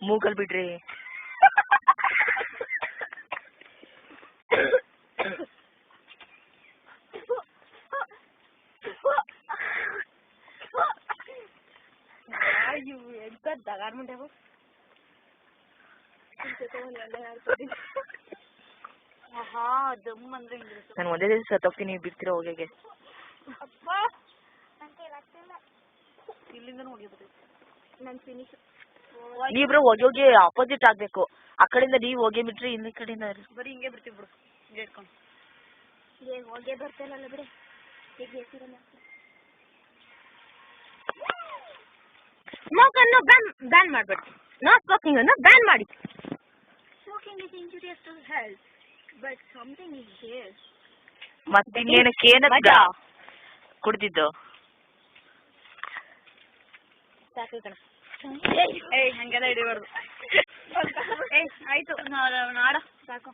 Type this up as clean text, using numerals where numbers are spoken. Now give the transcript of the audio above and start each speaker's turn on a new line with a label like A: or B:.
A: ಮೂಗಲ್ ಬಿಡ್ರಿ.
B: ಎಂತ ದಗಾರ್ಮುಂಡೆ
A: ನಾನು ಒಂದೇ ದಿವಸ ಸತ್ತೋಗ್ತೀನಿ ಬಿಡ್ತಿರೋ ಹೋಗಿಗೆ. ನೀವಿಬ್ರು ಹೋಗಿ ಆಪೋಸಿಟ್ ಆಗ್ಬೇಕು. ಆ ಕಡೆಯಿಂದ ನೀವು ಹೋಗಿ ಬಿಟ್ರಿ, ಇನ್ನಿ ಕಡೆಯಿಂದ
B: ಬರೀ ಹಿಂಗೆ ಬಿಡ್ತೀವಿ ಬಿಡು. ಹೇಳ್ಕೊಂಡು
C: ಹೋಗೇ ಬರ್ತೇನಲ್ಲ ಬಿಡಿ.
B: ಸ್ಮೋಕನ್ನು ಬ್ಯಾನ್ ಮಾಡ್ಬೇಡಿ. ಸ್ಮೋಕಿಂಗ್ ಅನ್ನು ಬ್ಯಾನ್ ಮಾಡಿ.
C: Smoking is injurious to health, but something is there.
A: ಮತ್ತೆ ಇನ್ನೇನಕ್ಕೆ ಏನದ ಕುಡ್ದಿದ್ದು?
B: ಸಾಕು ಕಣ. ಹಂಗೆಲ್ಲ ಹಿಡಿಬಾರ್ದು. ಆಯ್ತು ನಾಡ ಸಾಕು.